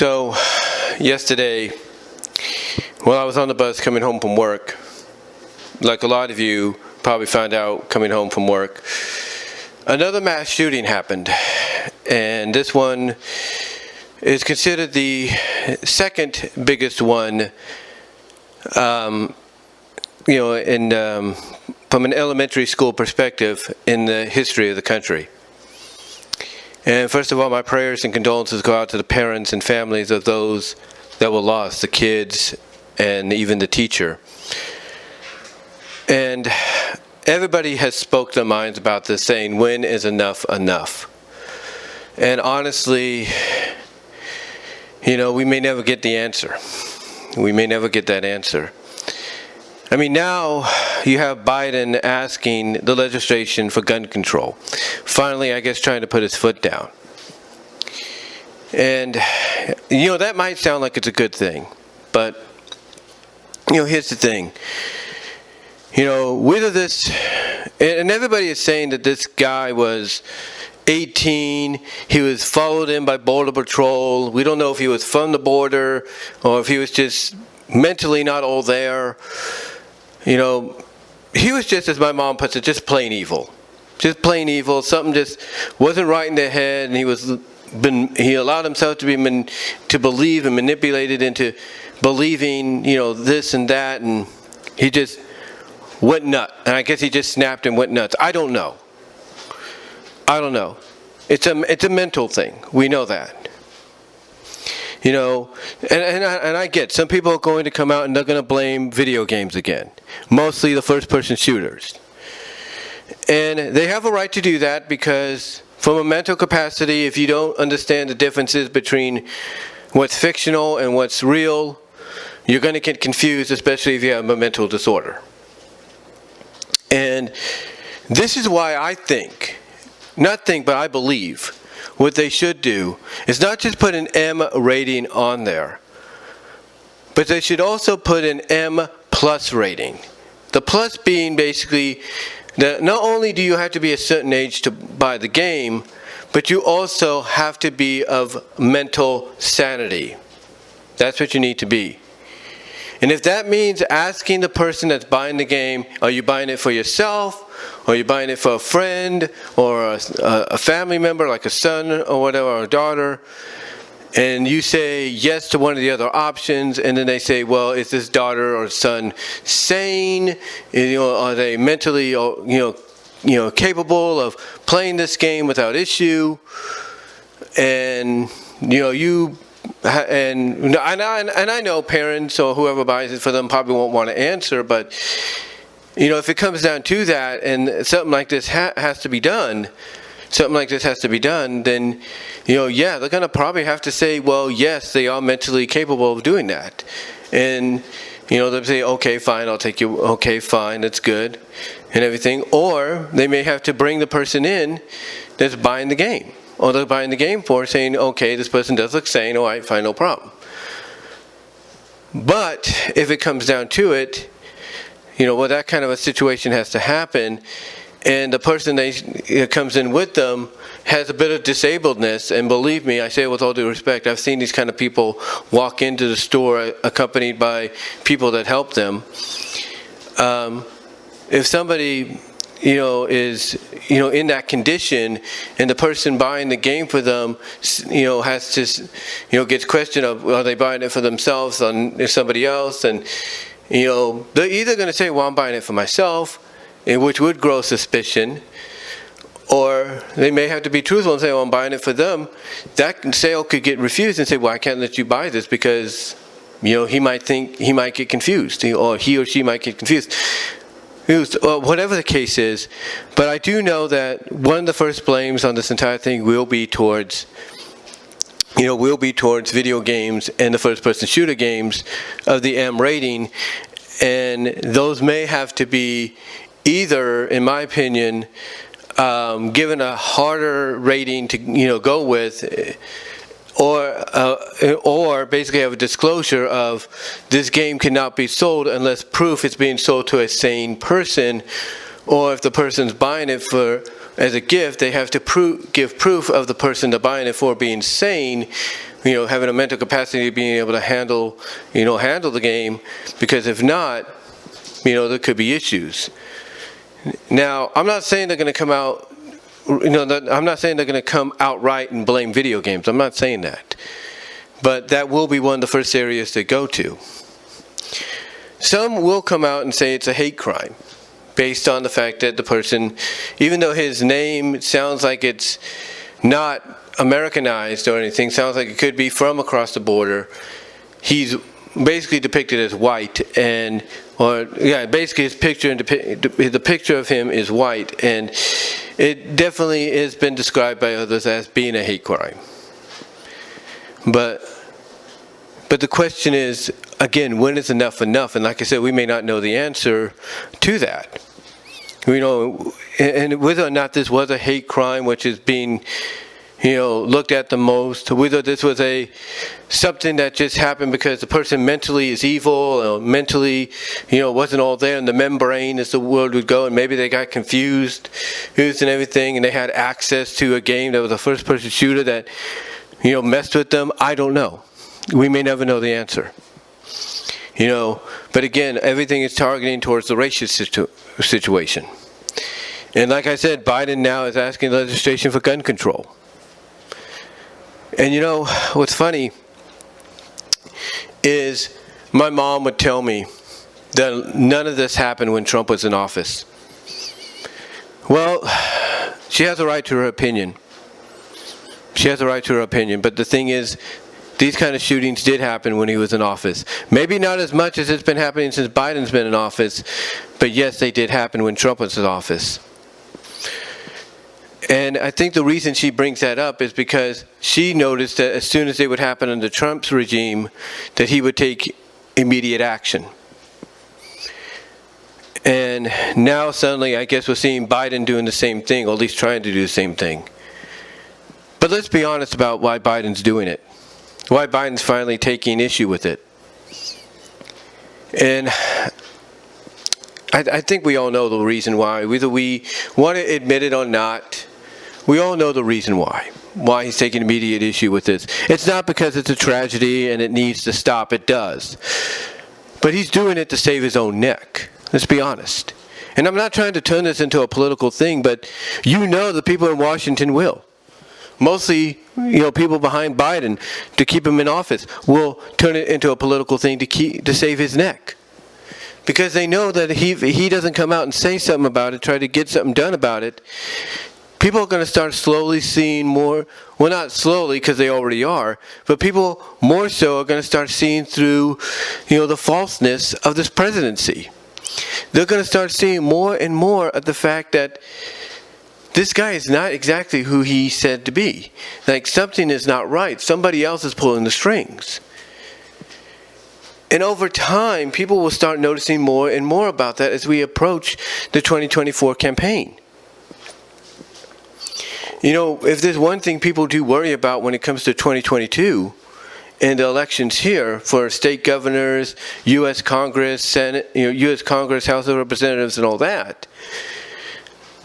So, yesterday, while I was on the bus coming home from work, like a lot of you probably found out coming home from work, another mass shooting happened. And this one is considered the second biggest one, from an elementary school perspective in the history of the country. And first of all, my prayers and condolences go out to the parents and families of those that were lost, the kids and even the teacher. And everybody has spoke their minds about this, saying, when is enough enough? And honestly, we may never get the answer. We may never get that answer. I mean, now you have Biden asking the legislation for gun control. Finally, I guess, trying to put his foot down. And, that might sound like it's a good thing. But, here's the thing. Whether this, and everybody is saying that this guy was 18, he was followed in by Border Patrol. We don't know if he was from the border or if he was just mentally not all there. He was just, as my mom puts it, just plain evil. Just plain evil. Something just wasn't right in their head, and he allowed himself to believe and manipulated into believing, this and that, and he just went nuts. And I guess he just snapped and went nuts. I don't know. It's a mental thing. We know that. And I get some people are going to come out and they're going to blame video games again. Mostly the first-person shooters. And they have a right to do that because from a mental capacity, if you don't understand the differences between what's fictional and what's real, you're going to get confused, especially if you have a mental disorder. And this is why I I believe what they should do is not just put an M rating on there, but they should also put an M plus rating. The plus being basically that not only do you have to be a certain age to buy the game, but you also have to be of mental sanity. That's what you need to be. And if that means asking the person that's buying the game, are you buying it for yourself? Or are you buying it for a friend or a family member like a son or whatever, or a daughter? And you say yes to one of the other options, and then they say, well, is this daughter or son sane? Are they mentally capable of playing this game without issue? And and I know parents or whoever buys it for them probably won't want to answer, but if it comes down to that and something like this has to be done, then they're going to probably have to say, well, yes, they are mentally capable of doing that. And they'll say, okay, fine, I'll take you, okay, fine, that's good, and everything. Or they may have to bring the person in that's buying the game. Or they're buying the game for saying, okay, this person does look sane, all right, fine, no problem. But if it comes down to it, that kind of a situation has to happen, and the person that comes in with them has a bit of disabledness, and believe me, I say it with all due respect, I've seen these kind of people walk into the store accompanied by people that help them. If somebody is in that condition, and the person buying the game for them has to gets questioned of, are they buying it for themselves or somebody else? And they're either going to say, well, I'm buying it for myself, which would grow suspicion, or they may have to be truthful and say, well, I'm buying it for them. That sale could get refused and say, well, I can't let you buy this because he might get confused, or he or she might get confused. Whatever the case is, but I do know that one of the first blames on this entire thing will be towards video games and the first-person shooter games of the M rating, and those may have to be either, in my opinion, given a harder rating to go with, or basically have a disclosure of this game cannot be sold unless proof is being sold to a sane person, or if the person's buying it as a gift, they have to give proof of the person they're buying it for being sane, having a mental capacity of being able to handle the game, because if not, there could be issues. Now, I'm not saying they're going to come out, I'm not saying they're going to come outright and blame video games. I'm not saying that. But that will be one of the first areas they go to. Some will come out and say it's a hate crime, based on the fact that the person, even though his name sounds like it's not Americanized or anything, sounds like it could be from across the border, he's basically depicted as white, basically his picture, the picture of him is white, and it definitely has been described by others as being a hate crime. But the question is, again, when is enough enough? And like I said, we may not know the answer to that. And whether or not this was a hate crime, which is being looked at the most, whether this was something that just happened because the person mentally is evil, or mentally, wasn't all there in the membrane, as the word would go, and maybe they got confused and everything, and they had access to a game that was a first-person shooter that, messed with them. I don't know. We may never know the answer. But again, everything is targeting towards the racist situation. And like I said, Biden now is asking legislation for gun control. And what's funny is my mom would tell me that none of this happened when Trump was in office. Well, she has a right to her opinion. But the thing is, these kind of shootings did happen when he was in office. Maybe not as much as it's been happening since Biden's been in office, but yes, they did happen when Trump was in office. And I think the reason she brings that up is because she noticed that as soon as they would happen under Trump's regime, that he would take immediate action. And now suddenly, I guess we're seeing Biden doing the same thing, or at least trying to do the same thing. But let's be honest about why Biden's doing it. Why Biden's finally taking issue with it. And I think we all know the reason why. Whether we want to admit it or not, we all know the reason why he's taking immediate issue with this. It's not because it's a tragedy and it needs to stop. It does. But he's doing it to save his own neck. Let's be honest. And I'm not trying to turn this into a political thing, but the people in Washington will. Mostly, people behind Biden, to keep him in office, will turn it into a political thing to save his neck. Because they know that if he doesn't come out and say something about it, try to get something done about it, people are going to start slowly seeing more, well, not slowly because they already are, but people more so are going to start seeing through, the falseness of this presidency. They're going to start seeing more and more of the fact that this guy is not exactly who he said to be. Like, something is not right. Somebody else is pulling the strings. And over time, people will start noticing more and more about that as we approach the 2024 campaign. If there's one thing people do worry about when it comes to 2022 and the elections here for state governors, U.S. Congress, Senate, U.S. Congress, House of Representatives, and all that,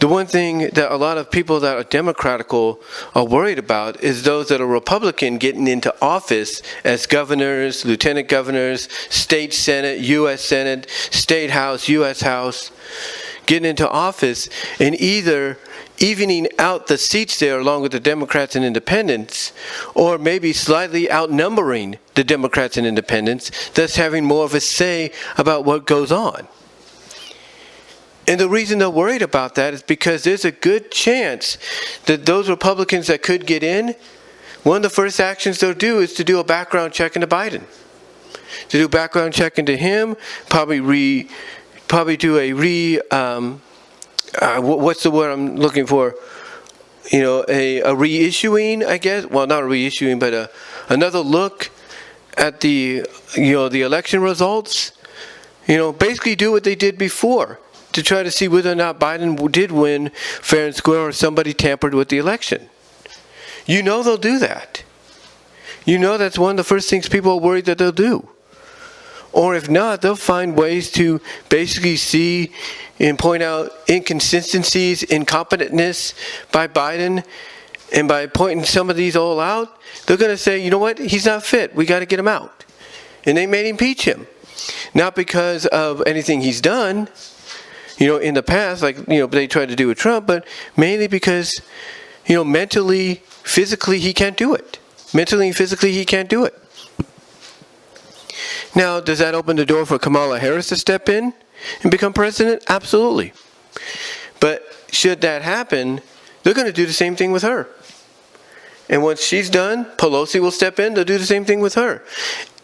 the one thing that a lot of people that are Democratical are worried about is those that are Republican getting into office as governors, lieutenant governors, state Senate, U.S. Senate, state House, U.S. House, getting into office and either evening out the seats there along with the Democrats and Independents, or maybe slightly outnumbering the Democrats and Independents, thus having more of a say about what goes on. And the reason they're worried about that is because there's a good chance that those Republicans that could get in, one of the first actions they'll do is to do a background check into Biden. To do a background check into him, probably do what's the word I'm looking for? A reissuing, I guess. Well, not a reissuing, but another look at the election results. Basically do what they did before, to try to see whether or not Biden did win fair and square or somebody tampered with the election. They'll do that. That's one of the first things people are worried that they'll do. Or if not, they'll find ways to basically see and point out inconsistencies, incompetentness by Biden, And by pointing some of these all out, they're going to say, you know what, he's not fit. We got to get him out. And they may impeach him. Not because of anything he's done, in the past, like, they tried to do with Trump, but mainly because, mentally, physically, he can't do it. Mentally and physically, he can't do it. Now, does that open the door for Kamala Harris to step in and become president? Absolutely. But should that happen, they're going to do the same thing with her. And once she's done, Pelosi will step in. They'll do the same thing with her.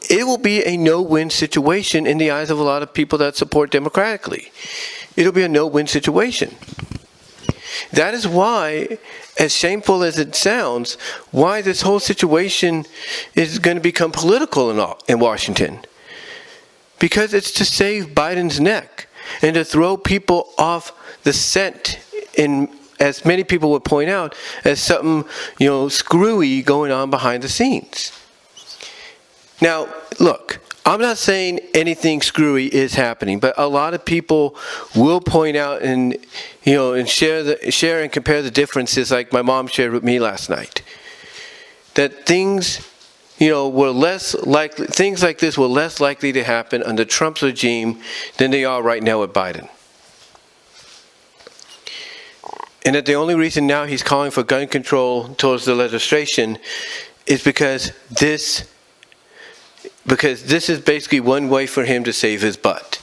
It will be a no-win situation in the eyes of a lot of people that support democratically. It'll be a no-win situation. That is why, as shameful as it sounds, why this whole situation is going to become political in Washington. Because it's to save Biden's neck and to throw people off the scent in, as many people would point out, as something, screwy going on behind the scenes. Now, look, I'm not saying anything screwy is happening, but a lot of people will point out and, and share and compare the differences, like my mom shared with me last night. That things, were less likely, things like this were less likely to happen under Trump's regime than they are right now with Biden. And that the only reason now he's calling for gun control towards the legislation is because this is basically one way for him to save his butt.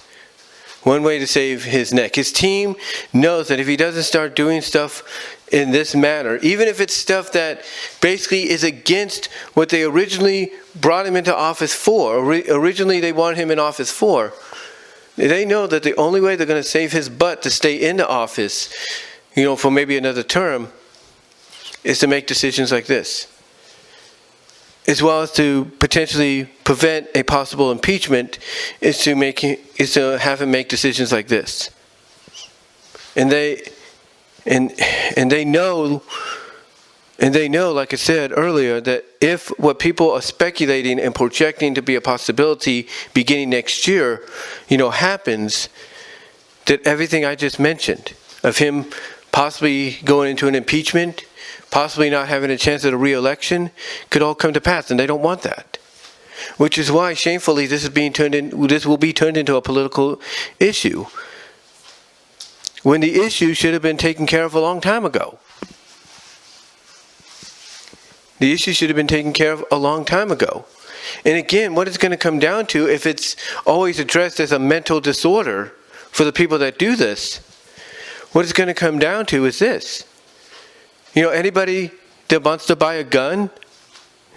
One way to save his neck. His team knows that if he doesn't start doing stuff in this manner, even if it's stuff that basically is against what they originally brought him into office for, originally they wanted him in office for, they know that the only way they're going to save his butt to stay in the office, for maybe another term, is to make decisions like this. As well as to potentially prevent a possible impeachment, is to have him make decisions like this. And they know, like I said earlier, that if what people are speculating and projecting to be a possibility beginning next year, happens, that everything I just mentioned of him possibly going into an impeachment, possibly not having a chance at a re-election, could all come to pass, and they don't want that. Which is why, shamefully, this will be turned into a political issue, when the issue should have been taken care of a long time ago. The issue should have been taken care of a long time ago. And again, what it's going to come down to, if it's always addressed as a mental disorder for the people that do this, what it's going to come down to is this. Anybody that wants to buy a gun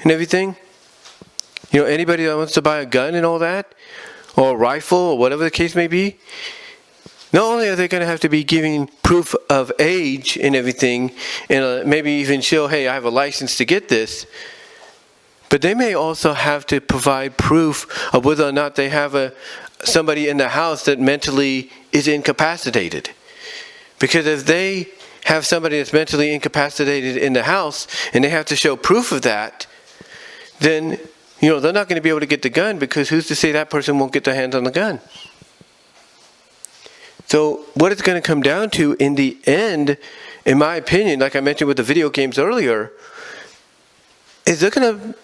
and everything, anybody that wants to buy a gun and all that, or a rifle, or whatever the case may be, not only are they going to have to be giving proof of age and everything, and maybe even show, hey, I have a license to get this, but they may also have to provide proof of whether or not they have somebody in the house that mentally is incapacitated. Because if they have somebody that's mentally incapacitated in the house, and they have to show proof of that, then, they're not going to be able to get the gun, because who's to say that person won't get their hands on the gun? So what it's going to come down to in the end, in my opinion, like I mentioned with the video games earlier, is they're going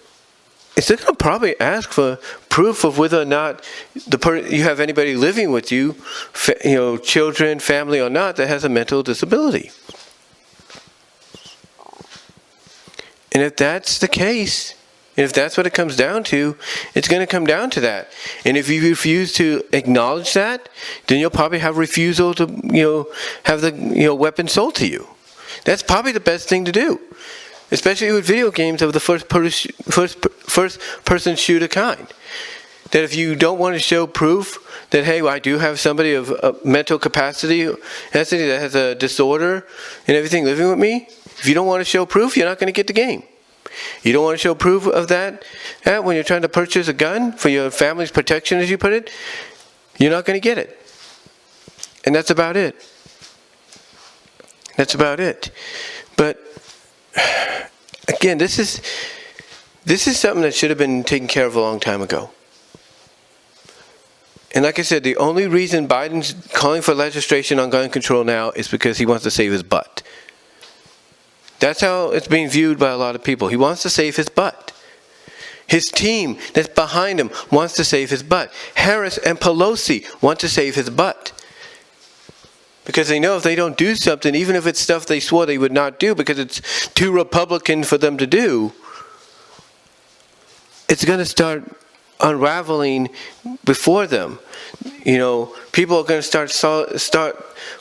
to probably ask for proof of whether or not you have anybody living with you, children, family or not, that has a mental disability. And if that's the case, and if that's what it comes down to, it's going to come down to that. And if you refuse to acknowledge that, then you'll probably have refusal to, have the, weapon sold to you. That's probably the best thing to do, especially with video games of the first person shooter kind. That if you don't want to show proof that, hey, I do have somebody of mental capacity that has a disorder and everything living with me, if you don't want to show proof, you're not going to get the game. You don't want to show proof of that when you're trying to purchase a gun for your family's protection, as you put it, you're not going to get it. And that's about it. That's about it. But again, this is something that should have been taken care of a long time ago. And like I said, the only reason Biden's calling for legislation on gun control now is because he wants to save his butt. That's how it's being viewed by a lot of people. He wants to save his butt. His team that's behind him wants to save his butt. Harris and Pelosi want to save his butt. Because they know if they don't do something, even if it's stuff they swore they would not do because it's too Republican for them to do, it's going to start unraveling before them. You know, people are going to start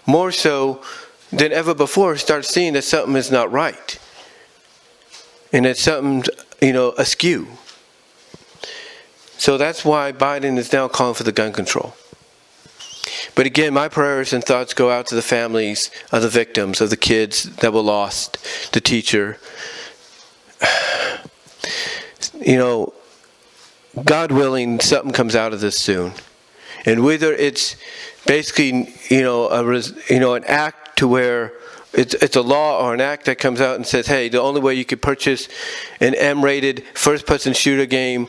more so than ever before, start seeing that something is not right. And that something's, askew. So that's why Biden is now calling for the gun control. But again, my prayers and thoughts go out to the families of the victims, of the kids that were lost, the teacher. God willing, something comes out of this soon. And whether it's basically, an act to where it's a law or an act that comes out and says, hey, the only way you could purchase an M-rated first-person shooter game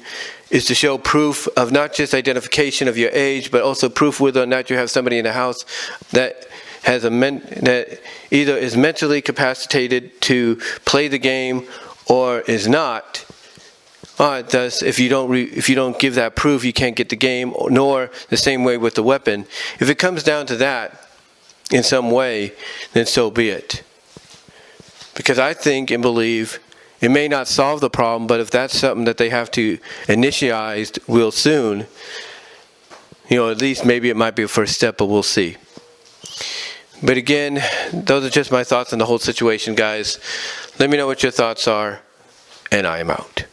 is to show proof of not just identification of your age, but also proof whether or not you have somebody in the house that has that either is mentally capacitated to play the game or is not. It does. If you don't give that proof, you can't get the game. Nor the same way with the weapon. If it comes down to that in some way, then so be it. Because I think and believe it may not solve the problem, but if that's something that they have to initiate real soon, at least maybe it might be a first step, but we'll see. But again, those are just my thoughts on the whole situation, guys. Let me know what your thoughts are, and I am out.